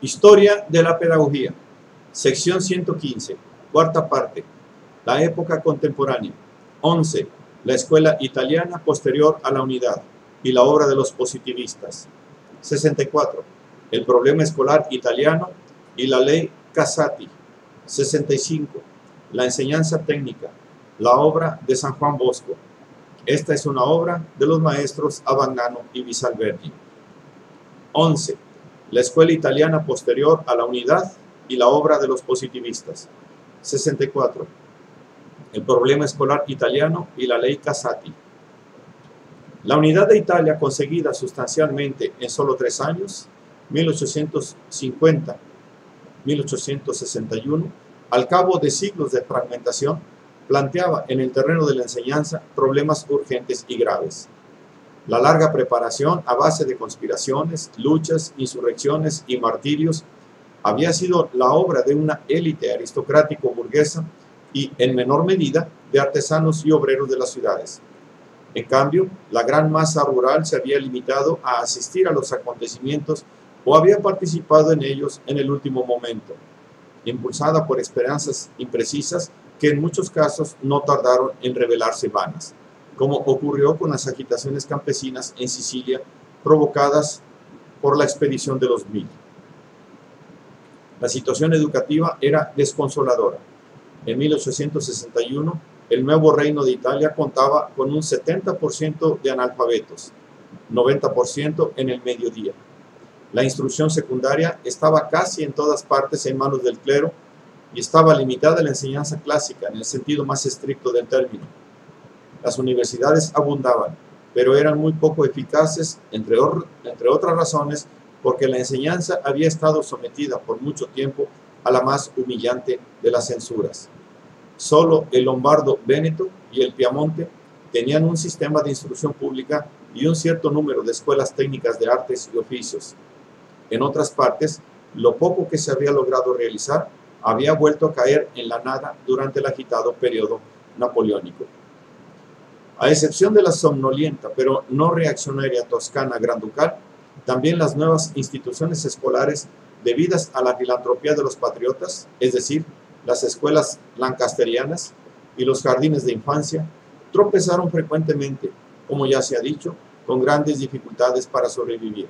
Historia de la pedagogía, sección 115, cuarta parte, la época contemporánea. 11. La escuela italiana posterior a la unidad y la obra de los positivistas. 64. El problema escolar italiano y la ley Casati. 65. La enseñanza técnica, la obra de San Juan Bosco. Esta es una obra de los maestros Abagnano y Visalvergi. 11. La escuela italiana posterior a la unidad y la obra de los positivistas. 64. El problema escolar italiano y la ley Casati. La unidad de Italia, conseguida sustancialmente en solo 3 años, 1850-1861, al cabo de siglos de fragmentación, planteaba en el terreno de la enseñanza problemas urgentes y graves. La larga preparación a base de conspiraciones, luchas, insurrecciones y martirios había sido la obra de una élite aristocrático-burguesa y, en menor medida, de artesanos y obreros de las ciudades. En cambio, la gran masa rural se había limitado a asistir a los acontecimientos o había participado en ellos en el último momento, impulsada por esperanzas imprecisas que en muchos casos no tardaron en revelarse vanas, como ocurrió con las agitaciones campesinas en Sicilia provocadas por la expedición de los Mil. La situación educativa era desconsoladora. En 1861, el nuevo reino de Italia contaba con un 70% de analfabetos, 90% en el mediodía. La instrucción secundaria estaba casi en todas partes en manos del clero y estaba limitada a la enseñanza clásica en el sentido más estricto del término. Las universidades abundaban, pero eran muy poco eficaces, entre otras razones, porque la enseñanza había estado sometida por mucho tiempo a la más humillante de las censuras. Solo el Lombardo-Véneto y el Piamonte tenían un sistema de instrucción pública y un cierto número de escuelas técnicas de artes y oficios. En otras partes, lo poco que se había logrado realizar había vuelto a caer en la nada durante el agitado periodo napoleónico. A excepción de la somnolienta pero no reaccionaria Toscana granducal, también las nuevas instituciones escolares debidas a la filantropía de los patriotas, es decir, las escuelas lancasterianas y los jardines de infancia, tropezaron frecuentemente, como ya se ha dicho, con grandes dificultades para sobrevivir.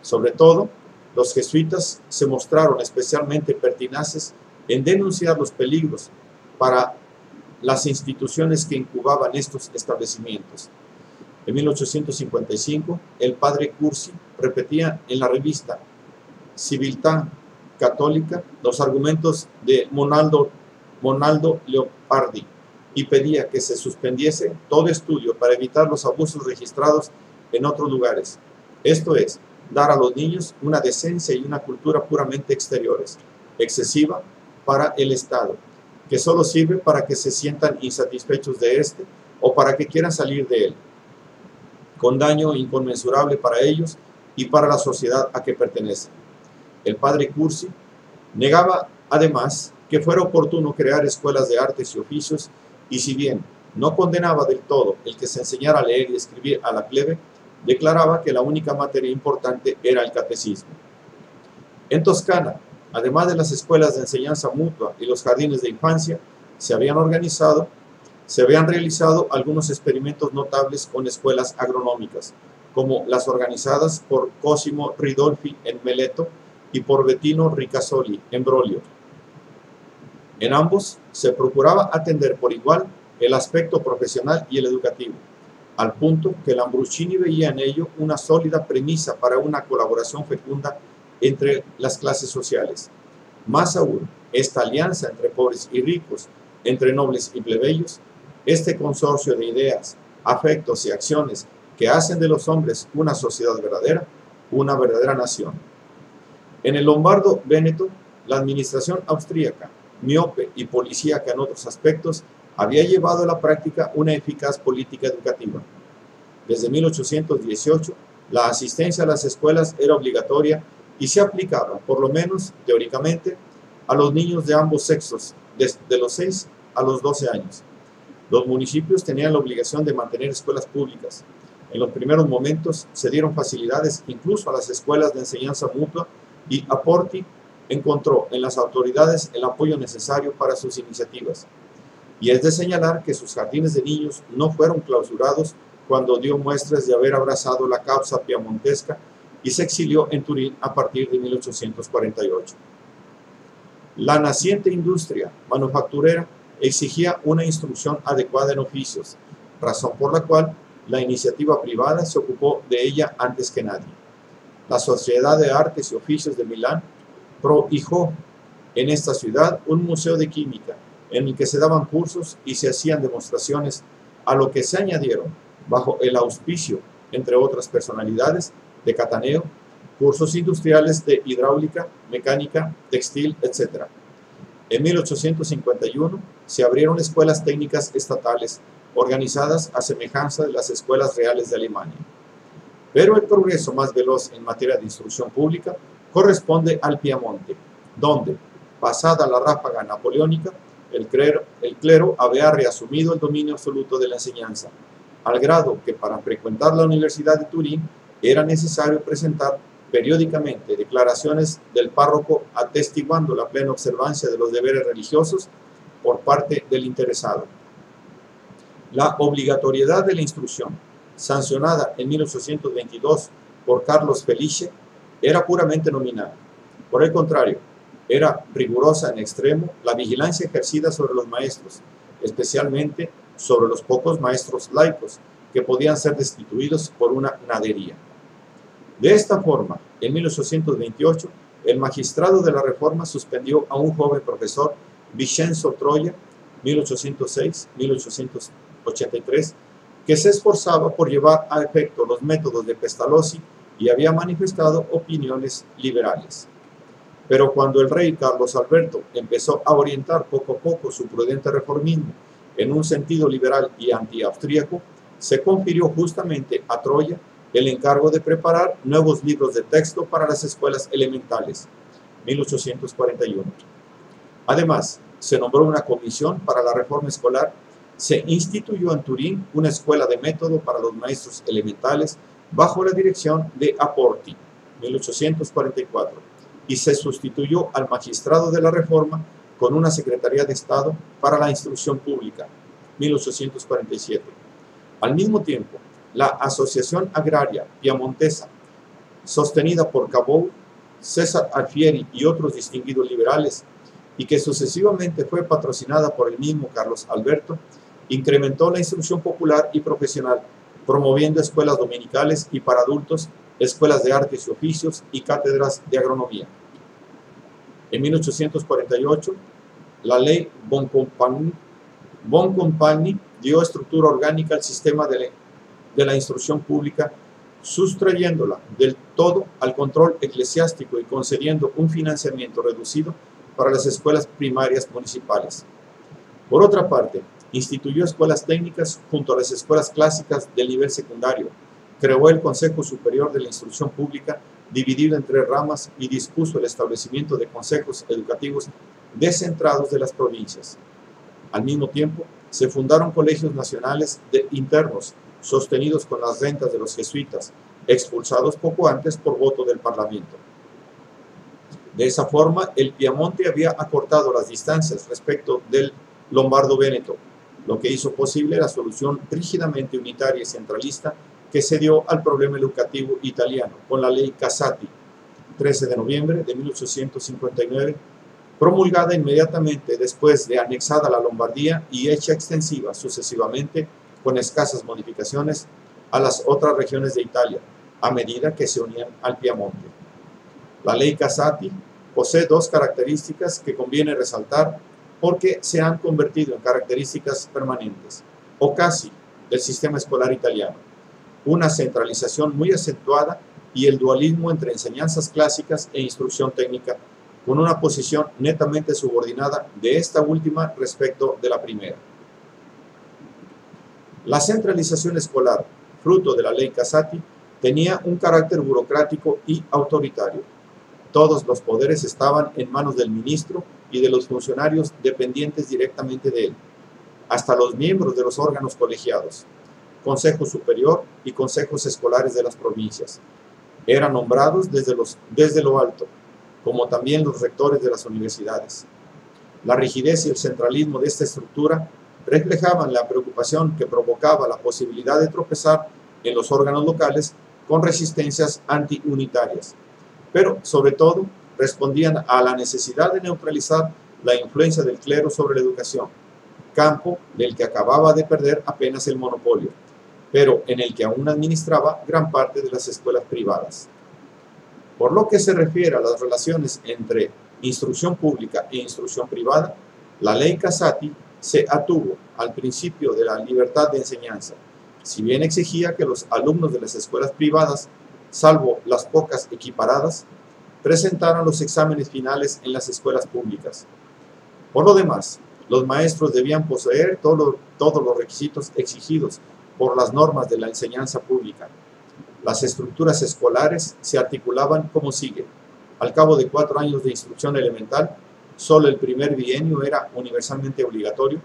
Sobre todo, los jesuitas se mostraron especialmente pertinaces en denunciar los peligros para las instituciones que incubaban estos establecimientos. En 1855, el padre Cursi repetía en la revista Civiltà Católica los argumentos de Monaldo Leopardi y pedía que se suspendiese todo estudio para evitar los abusos registrados en otros lugares. Esto es, dar a los niños una decencia y una cultura puramente exteriores, excesiva para el Estado, que solo sirve para que se sientan insatisfechos de éste o para que quieran salir de él, con daño inconmensurable para ellos y para la sociedad a que pertenecen. El padre Cursi negaba además que fuera oportuno crear escuelas de artes y oficios y, si bien no condenaba del todo el que se enseñara a leer y escribir a la plebe, declaraba que la única materia importante era el catecismo. En Toscana, además de las escuelas de enseñanza mutua y los jardines de infancia, se habían realizado algunos experimentos notables con escuelas agronómicas, como las organizadas por Cosimo Ridolfi en Meleto y por Bettino Ricasoli en Broglio. En ambos se procuraba atender por igual el aspecto profesional y el educativo, al punto que Lambruschini veía en ello una sólida premisa para una colaboración fecunda entre las clases sociales. Más aún, esta alianza entre pobres y ricos, entre nobles y plebeyos, este consorcio de ideas, afectos y acciones que hacen de los hombres una sociedad verdadera, una verdadera nación. En el Lombardo-Véneto, la administración austríaca, miope y policíaca en otros aspectos, había llevado a la práctica una eficaz política educativa. Desde 1818, la asistencia a las escuelas era obligatoria y se aplicaba, por lo menos teóricamente, a los niños de ambos sexos, desde los 6 a los 12 años. Los municipios tenían la obligación de mantener escuelas públicas. En los primeros momentos se dieron facilidades incluso a las escuelas de enseñanza mutua y Aporti encontró en las autoridades el apoyo necesario para sus iniciativas. Y es de señalar que sus jardines de niños no fueron clausurados cuando dio muestras de haber abrazado la causa piamontesca y se exilió en Turín a partir de 1848. La naciente industria manufacturera exigía una instrucción adecuada en oficios, razón por la cual la iniciativa privada se ocupó de ella antes que nadie. La Sociedad de Artes y Oficios de Milán prohijó en esta ciudad un museo de química en el que se daban cursos y se hacían demostraciones, a lo que se añadieron, bajo el auspicio, entre otras personalidades, de Cataneo, cursos industriales de hidráulica, mecánica, textil, etc. En 1851 se abrieron escuelas técnicas estatales organizadas a semejanza de las escuelas reales de Alemania. Pero el progreso más veloz en materia de instrucción pública corresponde al Piamonte, donde, pasada la ráfaga napoleónica, el clero había reasumido el dominio absoluto de la enseñanza, al grado que para frecuentar la Universidad de Turín era necesario presentar periódicamente declaraciones del párroco atestiguando la plena observancia de los deberes religiosos por parte del interesado. La obligatoriedad de la instrucción, sancionada en 1822 por Carlos Felice, era puramente nominal. Por el contrario, era rigurosa en extremo la vigilancia ejercida sobre los maestros, especialmente sobre los pocos maestros laicos que podían ser destituidos por una nadería. De esta forma, en 1828, el magistrado de la Reforma suspendió a un joven profesor, Vincenzo Troia, 1806-1883, que se esforzaba por llevar a efecto los métodos de Pestalozzi y había manifestado opiniones liberales. Pero cuando el rey Carlos Alberto empezó a orientar poco a poco su prudente reformismo en un sentido liberal y anti-austríaco, se confirió justamente a Troya el encargo de preparar nuevos libros de texto para las escuelas elementales, 1841. Además, se nombró una comisión para la reforma escolar, se instituyó en Turín una escuela de método para los maestros elementales bajo la dirección de Aporti, 1844. Y se sustituyó al magistrado de la Reforma con una Secretaría de Estado para la Instrucción Pública, 1847. Al mismo tiempo, la Asociación Agraria Piamontesa, sostenida por Cabot, César Alfieri y otros distinguidos liberales, y que sucesivamente fue patrocinada por el mismo Carlos Alberto, incrementó la instrucción popular y profesional, promoviendo escuelas dominicales y para adultos, escuelas de artes y oficios y cátedras de agronomía. En 1848, la ley Boncompagni dio estructura orgánica al sistema de la instrucción pública, sustrayéndola del todo al control eclesiástico y concediendo un financiamiento reducido para las escuelas primarias municipales. Por otra parte, instituyó escuelas técnicas junto a las escuelas clásicas del nivel secundario, creó el Consejo Superior de la Instrucción Pública, dividido en 3 ramas, y dispuso el establecimiento de consejos educativos descentrados de las provincias. Al mismo tiempo, se fundaron colegios nacionales de internos, sostenidos con las rentas de los jesuitas, expulsados poco antes por voto del Parlamento. De esa forma, el Piamonte había acortado las distancias respecto del Lombardo-Véneto, lo que hizo posible la solución rígidamente unitaria y centralista que se dio al problema educativo italiano con la ley Casati, 13 de noviembre de 1859, promulgada inmediatamente después de anexada la Lombardía y hecha extensiva sucesivamente con escasas modificaciones a las otras regiones de Italia, a medida que se unían al Piamonte. La ley Casati posee 2 características que conviene resaltar porque se han convertido en características permanentes, o casi, del sistema escolar italiano: una centralización muy acentuada y el dualismo entre enseñanzas clásicas e instrucción técnica, con una posición netamente subordinada de esta última respecto de la primera. La centralización escolar, fruto de la ley Casati, tenía un carácter burocrático y autoritario. Todos los poderes estaban en manos del ministro y de los funcionarios dependientes directamente de él, hasta los miembros de los órganos colegiados, Consejo Superior y consejos escolares de las provincias. Eran nombrados desde lo alto, como también los rectores de las universidades. La rigidez y el centralismo de esta estructura reflejaban la preocupación que provocaba la posibilidad de tropezar en los órganos locales con resistencias antiunitarias, pero sobre todo respondían a la necesidad de neutralizar la influencia del clero sobre la educación, campo del que acababa de perder apenas el monopolio, pero en el que aún administraba gran parte de las escuelas privadas. Por lo que se refiere a las relaciones entre instrucción pública e instrucción privada, la ley Casati se atuvo al principio de la libertad de enseñanza, si bien exigía que los alumnos de las escuelas privadas, salvo las pocas equiparadas, presentaran los exámenes finales en las escuelas públicas. Por lo demás, los maestros debían poseer todos los requisitos exigidos por las normas de la enseñanza pública. Las estructuras escolares se articulaban como sigue. Al cabo de 4 años de instrucción elemental, solo el primer bienio era universalmente obligatorio.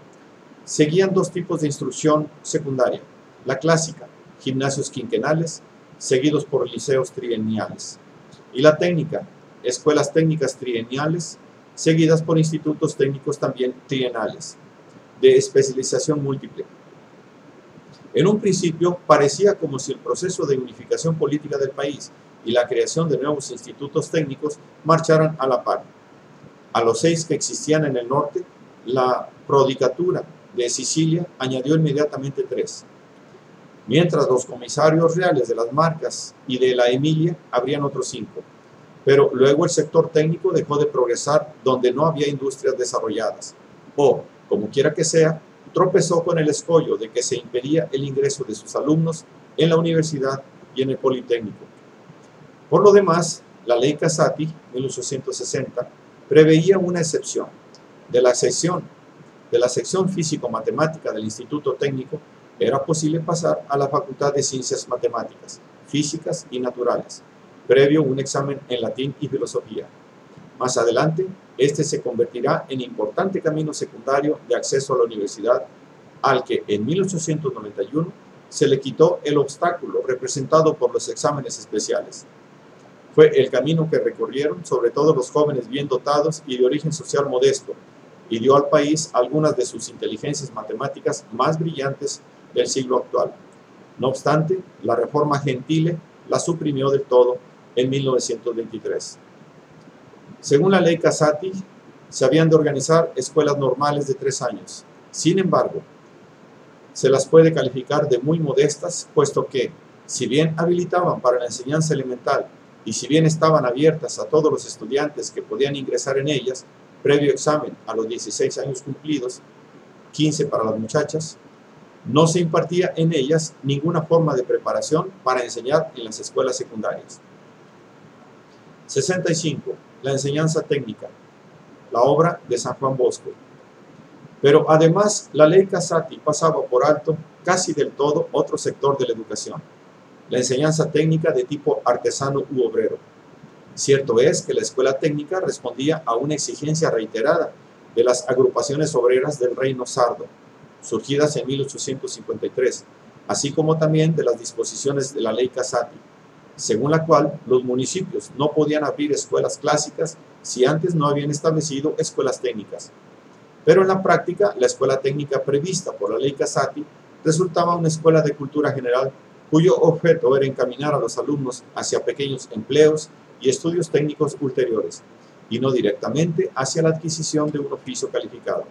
Seguían 2 tipos de instrucción secundaria: la clásica, gimnasios quinquenales, seguidos por liceos trienniales, y la técnica, escuelas técnicas trienniales, seguidas por institutos técnicos también trienales, de especialización múltiple. En un principio parecía como si el proceso de unificación política del país y la creación de nuevos institutos técnicos marcharan a la par. A los 6 que existían en el norte, la Prodicatura de Sicilia añadió inmediatamente 3, mientras los comisarios reales de las Marcas y de la Emilia abrían otros 5. Pero luego el sector técnico dejó de progresar donde no había industrias desarrolladas, o, como quiera que sea, tropezó con el escollo de que se impedía el ingreso de sus alumnos en la universidad y en el Politécnico. Por lo demás, la ley Casati, 1860, preveía una excepción. De la sección físico-matemática del Instituto Técnico era posible pasar a la Facultad de Ciencias Matemáticas, Físicas y Naturales, previo un examen en latín y filosofía. Más adelante, este se convertirá en importante camino secundario de acceso a la universidad, al que en 1891 se le quitó el obstáculo representado por los exámenes especiales. Fue el camino que recorrieron sobre todo los jóvenes bien dotados y de origen social modesto, y dio al país algunas de sus inteligencias matemáticas más brillantes del siglo actual. No obstante, la reforma Gentile la suprimió del todo en 1923. Según la ley Casati, se habían de organizar escuelas normales de 3 años. Sin embargo, se las puede calificar de muy modestas, puesto que, si bien habilitaban para la enseñanza elemental y si bien estaban abiertas a todos los estudiantes que podían ingresar en ellas, previo examen a los 16 años cumplidos, 15 para las muchachas, no se impartía en ellas ninguna forma de preparación para enseñar en las escuelas secundarias. 65. La enseñanza técnica, la obra de San Juan Bosco. Pero además, la ley Casati pasaba por alto casi del todo otro sector de la educación, la enseñanza técnica de tipo artesano u obrero. Cierto es que la escuela técnica respondía a una exigencia reiterada de las agrupaciones obreras del reino sardo, surgidas en 1853, así como también de las disposiciones de la ley Casati, según la cual los municipios no podían abrir escuelas clásicas si antes no habían establecido escuelas técnicas. Pero en la práctica, la escuela técnica prevista por la ley Casati resultaba una escuela de cultura general cuyo objeto era encaminar a los alumnos hacia pequeños empleos y estudios técnicos ulteriores, y no directamente hacia la adquisición de un oficio calificado.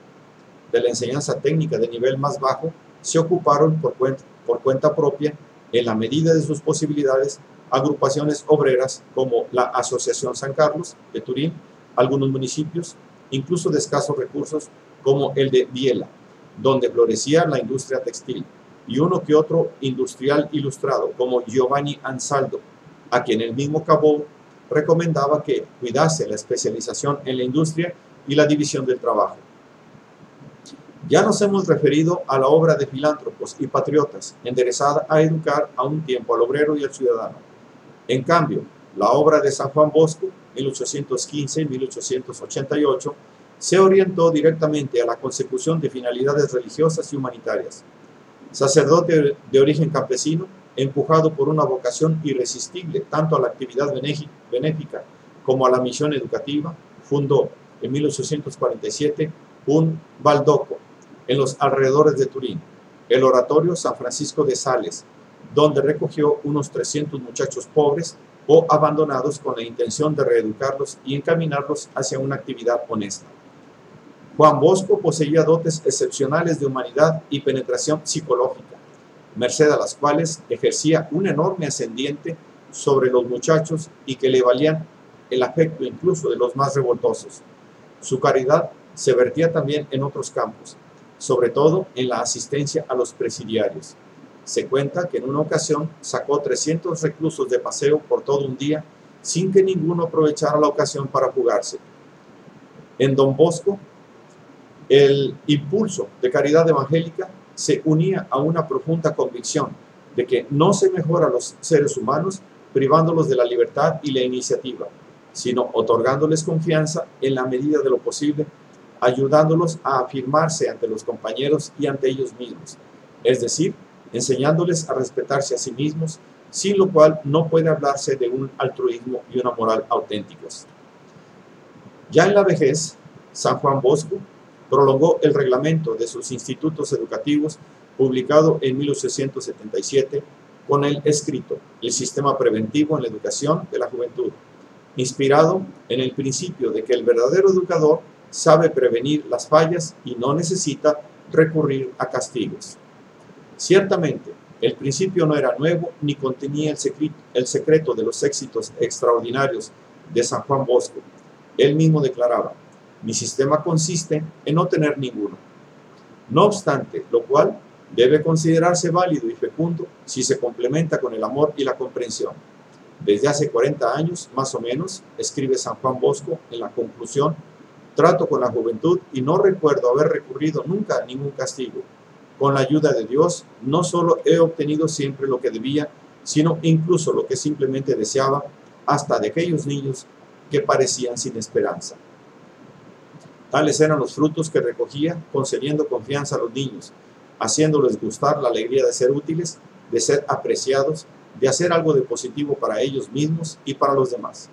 De la enseñanza técnica de nivel más bajo se ocuparon por cuenta propia, en la medida de sus posibilidades, agrupaciones obreras como la Asociación San Carlos de Turín, algunos municipios, incluso de escasos recursos, como el de Biella, donde florecía la industria textil, y uno que otro industrial ilustrado, como Giovanni Ansaldo, a quien el mismo Cabot recomendaba que cuidase la especialización en la industria y la división del trabajo. Ya nos hemos referido a la obra de filántropos y patriotas, enderezada a educar a un tiempo al obrero y al ciudadano. En cambio, la obra de San Juan Bosco, 1815 y 1888, se orientó directamente a la consecución de finalidades religiosas y humanitarias. Sacerdote de origen campesino, empujado por una vocación irresistible tanto a la actividad benéfica como a la misión educativa, fundó en 1847 un baldoco en los alrededores de Turín, el Oratorio San Francisco de Sales, donde recogió unos 300 muchachos pobres o abandonados con la intención de reeducarlos y encaminarlos hacia una actividad honesta. Juan Bosco poseía dotes excepcionales de humanidad y penetración psicológica, merced a las cuales ejercía un enorme ascendiente sobre los muchachos y que le valían el afecto incluso de los más revoltosos. Su caridad se vertía también en otros campos, sobre todo en la asistencia a los presidiarios. Se cuenta que en una ocasión sacó 300 reclusos de paseo por todo un día sin que ninguno aprovechara la ocasión para fugarse. En Don Bosco, el impulso de caridad evangélica se unía a una profunda convicción de que no se mejora a los seres humanos privándolos de la libertad y la iniciativa, sino otorgándoles confianza en la medida de lo posible, ayudándolos a afirmarse ante los compañeros y ante ellos mismos, es decir, enseñándoles a respetarse a sí mismos, sin lo cual no puede hablarse de un altruismo y una moral auténticos. Ya en la vejez, San Juan Bosco prolongó el reglamento de sus institutos educativos, publicado en 1877, con el escrito El sistema preventivo en la educación de la juventud, inspirado en el principio de que el verdadero educador sabe prevenir las fallas y no necesita recurrir a castigos. Ciertamente, el principio no era nuevo ni contenía el secreto de los éxitos extraordinarios de San Juan Bosco. Él mismo declaraba: mi sistema consiste en no tener ninguno. No obstante, lo cual debe considerarse válido y fecundo si se complementa con el amor y la comprensión. Desde hace 40 años, más o menos, escribe San Juan Bosco en la conclusión, trato con la juventud y no recuerdo haber recurrido nunca a ningún castigo. Con la ayuda de Dios, no solo he obtenido siempre lo que debía, sino incluso lo que simplemente deseaba, hasta de aquellos niños que parecían sin esperanza. Tales eran los frutos que recogía, concediendo confianza a los niños, haciéndoles gustar la alegría de ser útiles, de ser apreciados, de hacer algo de positivo para ellos mismos y para los demás.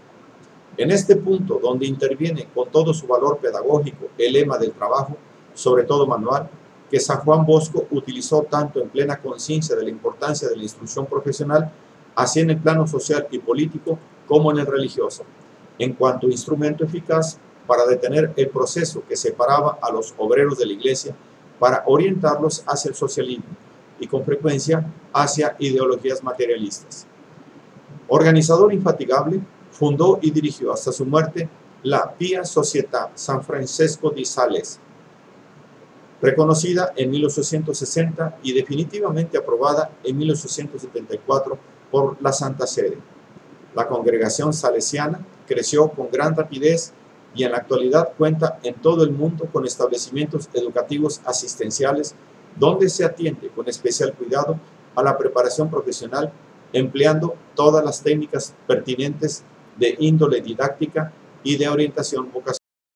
En este punto, donde interviene con todo su valor pedagógico el lema del trabajo, sobre todo manual, que San Juan Bosco utilizó tanto en plena conciencia de la importancia de la instrucción profesional, así en el plano social y político como en el religioso, en cuanto instrumento eficaz para detener el proceso que separaba a los obreros de la Iglesia para orientarlos hacia el socialismo y con frecuencia hacia ideologías materialistas. Organizador infatigable, fundó y dirigió hasta su muerte la Pia Società San Francesco di Sales, reconocida en 1860 y definitivamente aprobada en 1874 por la Santa Sede. La congregación salesiana creció con gran rapidez y en la actualidad cuenta en todo el mundo con establecimientos educativos asistenciales donde se atiende con especial cuidado a la preparación profesional, empleando todas las técnicas pertinentes de índole didáctica y de orientación vocacional.